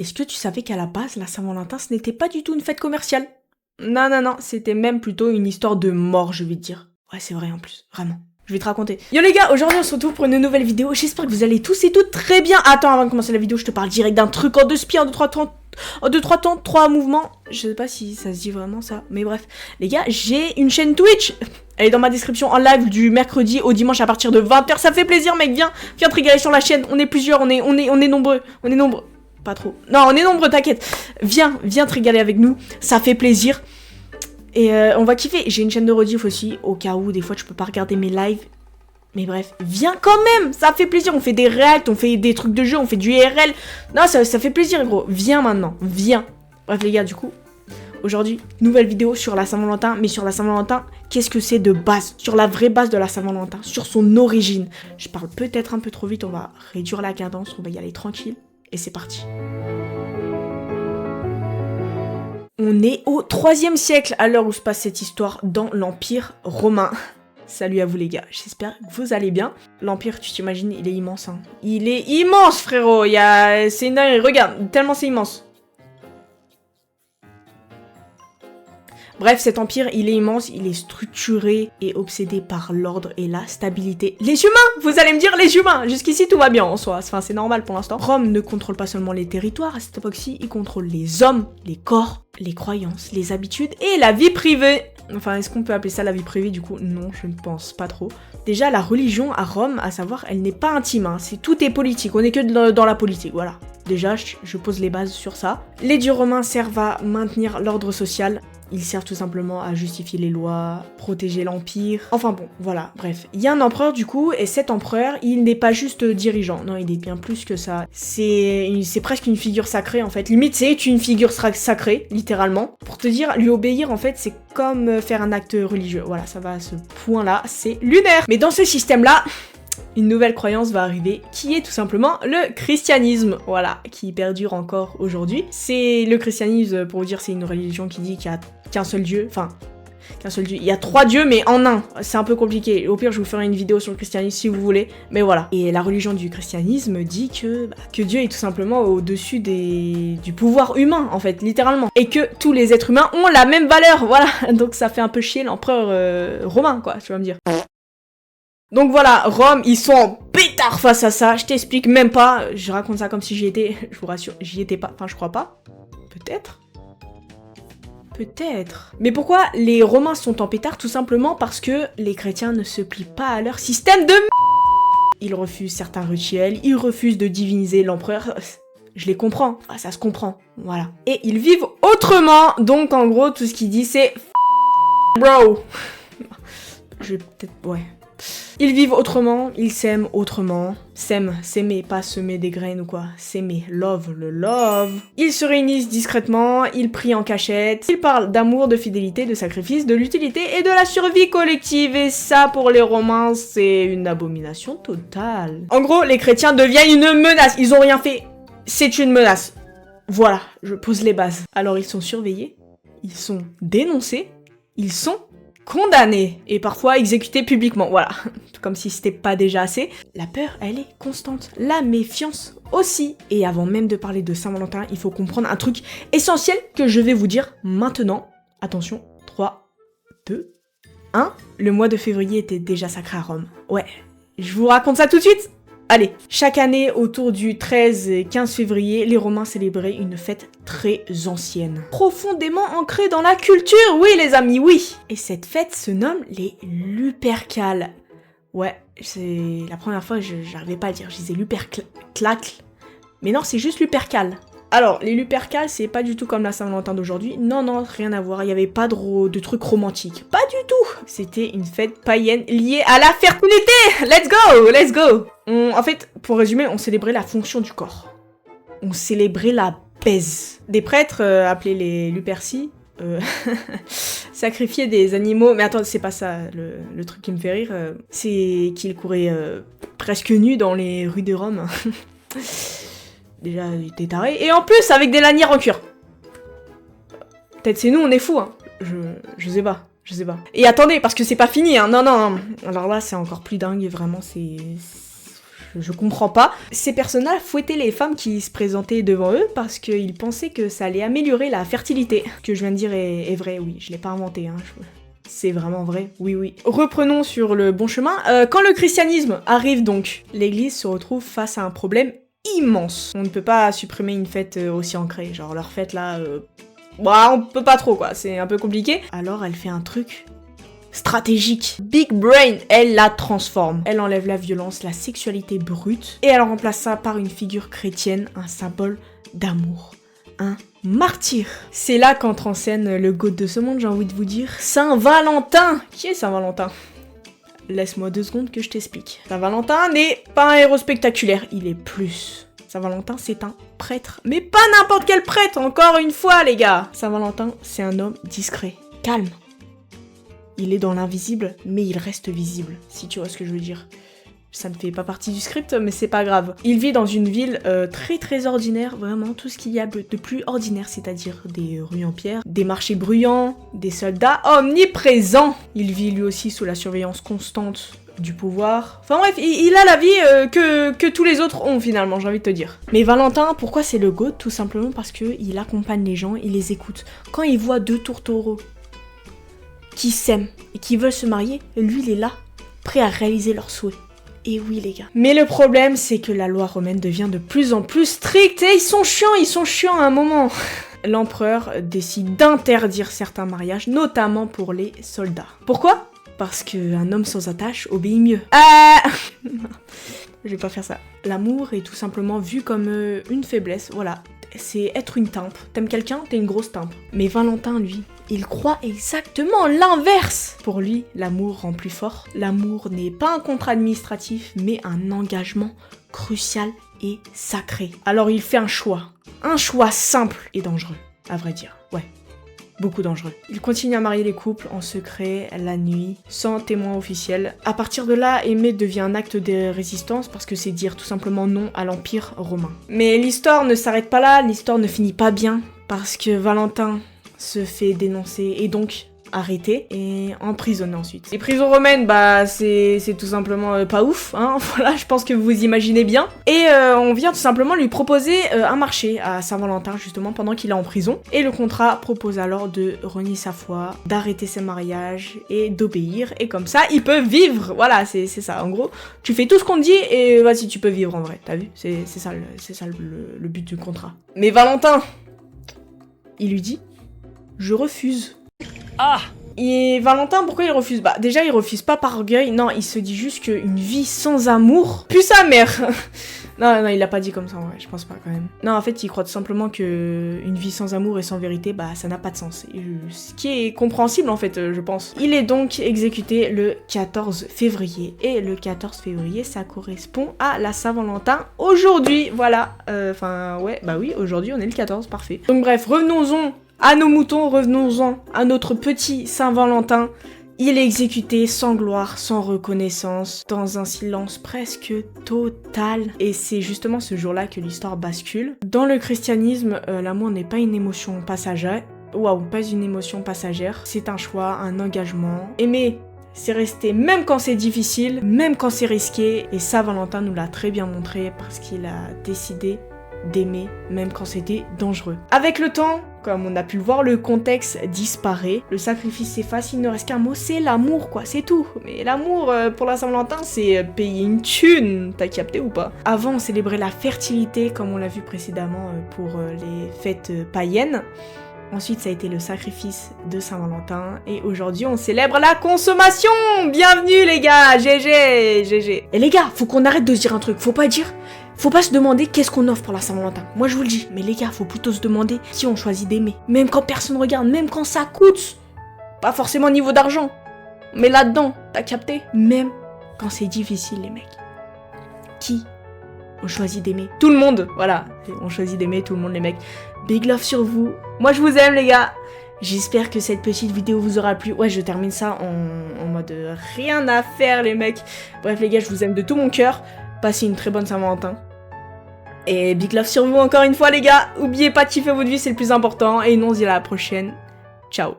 Est-ce que tu savais qu'à la base, la Saint-Valentin, ce n'était pas du tout une fête commerciale? Non, non, non, c'était même plutôt une histoire de mort, je vais te dire. Ouais, c'est vrai en plus, vraiment. Je vais te raconter. Yo les gars, aujourd'hui on se retrouve pour une nouvelle vidéo. J'espère que vous allez tous et toutes très bien. Attends, avant de commencer la vidéo, je te parle direct d'un truc en 2 spies, en 3 mouvements. Je sais pas si ça se dit vraiment ça, mais bref. Les gars, j'ai une chaîne Twitch. Elle est dans ma description en live du mercredi au dimanche à partir de 20h. Ça fait plaisir, mec, viens te régaler sur la chaîne. On est plusieurs, on est nombreux. On est nombreux. Pas trop. Non, on est nombreux, t'inquiète. Viens te régaler avec nous. Ça fait plaisir. Et on va kiffer. J'ai une chaîne de rediff aussi, au cas où des fois tu peux pas regarder mes lives. Mais bref, viens quand même, ça fait plaisir. On fait des reacts, on fait des trucs de jeu, on fait du IRL. Non, ça fait plaisir, gros. Viens maintenant, viens. Bref, les gars, du coup, aujourd'hui, nouvelle vidéo sur la Saint-Valentin. Mais sur la Saint-Valentin, qu'est-ce que c'est de base? Sur la vraie base de la Saint-Valentin, sur son origine. Je parle peut-être un peu trop vite, on va réduire la cadence, on va y aller tranquille. Et c'est parti. On est au 3e siècle, à l'heure où se passe cette histoire dans l'Empire romain. Salut à vous les gars, j'espère que vous allez bien. L'Empire, tu t'imagines, il est immense. Hein. Il est immense, frérot. C'est une dinguerie, regarde, tellement c'est immense. Bref, cet empire, il est immense, il est structuré et obsédé par l'ordre et la stabilité. Les humains, vous allez me dire les humains. Jusqu'ici, tout va bien en soi. Enfin, c'est normal pour l'instant. Rome ne contrôle pas seulement les territoires. À cette époque-ci, il contrôle les hommes, les corps, les croyances, les habitudes et la vie privée. Enfin, est-ce qu'on peut appeler ça la vie privée du coup? Non, je ne pense pas trop. Déjà, la religion à Rome, à savoir, elle n'est pas intime. Hein. Tout est politique. On n'est que dans la politique, voilà. Déjà, je pose les bases sur ça. Les dieux romains servent à maintenir l'ordre social. Ils servent tout simplement à justifier les lois, protéger l'empire. Enfin bon, voilà, bref. Il y a un empereur du coup, et cet empereur, il n'est pas juste dirigeant. Non, il est bien plus que ça. C'est presque une figure sacrée en fait. Limite, c'est une figure sacrée, littéralement. Pour te dire, lui obéir en fait, c'est comme faire un acte religieux. Voilà, ça va à ce point-là, c'est lunaire. Mais dans ce système-là, une nouvelle croyance va arriver, qui est tout simplement le christianisme, voilà, qui perdure encore aujourd'hui. C'est le christianisme, pour vous dire, c'est une religion qui dit qu'il y a qu'un seul Dieu, enfin, qu'un seul Dieu. Il y a 3 dieux, mais en un. C'est un peu compliqué. Au pire, je vous ferai une vidéo sur le christianisme si vous voulez, mais voilà. Et la religion du christianisme dit que Dieu est tout simplement au-dessus du pouvoir humain, en fait, littéralement. Et que tous les êtres humains ont la même valeur, voilà. Donc ça fait un peu chier l'empereur romain, quoi, tu vas me dire. Donc voilà, Rome, ils sont en pétard face à ça, je t'explique même pas, je raconte ça comme si j'y étais, je vous rassure, j'y étais pas, enfin je crois pas, peut-être. Mais pourquoi les Romains sont en pétard? Tout simplement parce que les chrétiens ne se plient pas à leur système de Ils refusent certains rituels, ils refusent de diviniser l'empereur, je les comprends, ça se comprend, voilà. Et ils vivent autrement, donc en gros tout ce qu'il dit c'est bro. Je vais peut-être, ouais. Ils vivent autrement, ils s'aiment autrement. S'aimer, pas semer des graines ou quoi. S'aimer, love, le love. Ils se réunissent discrètement, ils prient en cachette. Ils parlent d'amour, de fidélité, de sacrifice, de l'utilité et de la survie collective. Et ça, pour les Romains, c'est une abomination totale. En gros, les chrétiens deviennent une menace. Ils ont rien fait. C'est une menace. Voilà, je pose les bases. Alors, ils sont surveillés, ils sont dénoncés, ils sont condamnés et parfois exécutés publiquement, voilà, comme si c'était pas déjà assez. La peur, elle est constante, la méfiance aussi. Et avant même de parler de Saint-Valentin, il faut comprendre un truc essentiel que je vais vous dire maintenant. Attention, 3, 2, 1. Le mois de février était déjà sacré à Rome. Ouais, je vous raconte ça tout de suite. Allez, chaque année, autour du 13 et 15 février, les Romains célébraient une fête très ancienne. Profondément ancrée dans la culture, oui les amis, oui. Et cette fête se nomme les Lupercales. Ouais, c'est la première fois que j'arrivais pas à le dire, je disais Luperclacle. Mais non, c'est juste Lupercales. Alors, les Lupercales, c'est pas du tout comme la Saint-Valentin d'aujourd'hui. Non, non, rien à voir. Il y avait pas de trucs romantiques. Pas du tout. C'était une fête païenne liée à la fertilité. Let's go, let's go. En fait, pour résumer, on célébrait la fonction du corps. On célébrait la baise. Des prêtres, appelés les Luperci, sacrifiaient des animaux. Mais attends, c'est pas ça le truc qui me fait rire. C'est qu'ils couraient presque nus dans les rues de Rome. Déjà, il était taré. Et en plus, avec des lanières en cuir. Peut-être c'est nous, on est fous, hein. Je sais pas. Et attendez, parce que c'est pas fini, hein. Non, non. Alors là, c'est encore plus dingue, vraiment, c'est... je comprends pas. Ces personnages fouettaient les femmes qui se présentaient devant eux parce qu'ils pensaient que ça allait améliorer la fertilité. Ce que je viens de dire est vrai, oui, je l'ai pas inventé, hein. C'est vraiment vrai, oui, oui. Reprenons sur le bon chemin. Quand le christianisme arrive donc, l'église se retrouve face à un problème immense. On ne peut pas supprimer une fête aussi ancrée, genre leur fête là... Bah, on peut pas trop quoi, c'est un peu compliqué. Alors elle fait un truc stratégique. Big Brain, elle la transforme. Elle enlève la violence, la sexualité brute, et elle remplace ça par une figure chrétienne, un symbole d'amour. Un martyr. C'est là qu'entre en scène le goat de ce monde, j'ai envie de vous dire. Saint-Valentin. Qui est Saint-Valentin ? Laisse-moi 2 secondes que je t'explique. Saint-Valentin n'est pas un héros spectaculaire, il est plus. Saint-Valentin, c'est un prêtre. Mais pas n'importe quel prêtre, encore une fois, les gars. Saint-Valentin, c'est un homme discret, calme. Il est dans l'invisible, mais il reste visible, si tu vois ce que je veux dire. Ça ne fait pas partie du script, mais c'est pas grave. Il vit dans une ville très très ordinaire, vraiment tout ce qu'il y a de plus ordinaire, c'est-à-dire des rues en pierre, des marchés bruyants, des soldats omniprésents. Il vit lui aussi sous la surveillance constante du pouvoir. Enfin bref, il a la vie que tous les autres ont finalement, j'ai envie de te dire. Mais Valentin, pourquoi c'est le GOAT ? Tout simplement parce qu'il accompagne les gens, il les écoute. Quand il voit 2 tourtereaux qui s'aiment et qui veulent se marier, lui il est là, prêt à réaliser leurs souhaits. Et oui les gars. Mais le problème c'est que la loi romaine devient de plus en plus stricte et ils sont chiants à un moment. L'empereur décide d'interdire certains mariages, notamment pour les soldats. Pourquoi ? Parce qu'un homme sans attache obéit mieux. Je vais pas faire ça. L'amour est tout simplement vu comme une faiblesse, voilà. C'est être une timpe. T'aimes quelqu'un, t'es une grosse timpe. Mais Valentin, lui, il croit exactement l'inverse. Pour lui, l'amour rend plus fort. L'amour n'est pas un contrat administratif, mais un engagement crucial et sacré. Alors il fait un choix simple et dangereux, à vrai dire, ouais. Beaucoup dangereux. Il continue à marier les couples en secret, la nuit, sans témoin officiel. À partir de là, aimer devient un acte de résistance parce que c'est dire tout simplement non à l'Empire romain. Mais l'histoire ne s'arrête pas là, l'histoire ne finit pas bien parce que Valentin se fait dénoncer et donc arrêté et emprisonné ensuite. Les prisons romaines, bah c'est tout simplement pas ouf, hein, voilà, je pense que vous imaginez bien. Et on vient tout simplement lui proposer un marché à Saint-Valentin justement pendant qu'il est en prison. Et le contrat propose alors de renier sa foi, d'arrêter ses mariages et d'obéir. Et comme ça, il peut vivre, voilà, c'est ça. En gros, tu fais tout ce qu'on te dit et vas-y, tu peux vivre en vrai, t'as vu ? C'est ça le but du contrat. Mais Valentin, il lui dit, je refuse. Ah ! Et Valentin, pourquoi il refuse ? Bah déjà il refuse pas par orgueil, non, il se dit juste qu'une vie sans amour pue sa mère. non, il l'a pas dit comme ça, ouais, je pense pas quand même. Non, en fait il croit tout simplement que une vie sans amour et sans vérité, bah ça n'a pas de sens. Ce qui est compréhensible en fait, je pense. Il est donc exécuté le 14 février. Et le 14 février, ça correspond à la Saint-Valentin aujourd'hui, voilà. Ouais, bah oui, aujourd'hui on est le 14, parfait. Donc bref, revenons-en à nos moutons, revenons-en à notre petit Saint-Valentin. Il est exécuté sans gloire, sans reconnaissance, dans un silence presque total. Et c'est justement ce jour-là que l'histoire bascule. Dans le christianisme, l'amour n'est pas une émotion passagère. Waouh, pas une émotion passagère. C'est un choix, un engagement. Aimer, c'est rester même quand c'est difficile, même quand c'est risqué. Et Saint-Valentin nous l'a très bien montré parce qu'il a décidé d'aimer même quand c'était dangereux. Avec le temps, comme on a pu le voir, le contexte disparaît, le sacrifice s'efface, il ne reste qu'un mot, c'est l'amour quoi, c'est tout. Mais l'amour pour la Saint-Valentin, c'est payer une thune, t'as capté ou pas ? Avant, on célébrait la fertilité comme on l'a vu précédemment pour les fêtes païennes. Ensuite, ça a été le sacrifice de Saint-Valentin. Et aujourd'hui, on célèbre la consommation. Bienvenue les gars, GG, GG. Et les gars, faut qu'on arrête de se dire un truc, faut pas se demander qu'est-ce qu'on offre pour la Saint-Valentin. Moi je vous le dis, mais les gars, faut plutôt se demander qui on choisit d'aimer. Même quand personne regarde, même quand ça coûte. Pas forcément au niveau d'argent, mais là-dedans, t'as capté ? Même quand c'est difficile les mecs. Qui on choisit d'aimer ? Tout le monde, voilà. On choisit d'aimer tout le monde les mecs. Big love sur vous. Moi je vous aime les gars. J'espère que cette petite vidéo vous aura plu. Ouais, je termine ça en mode rien à faire les mecs. Bref les gars, je vous aime de tout mon cœur. Passez une très bonne Saint-Valentin. Et big love sur vous encore une fois les gars. Oubliez pas de kiffer votre vie, c'est le plus important. Et nous on se dit à la prochaine. Ciao.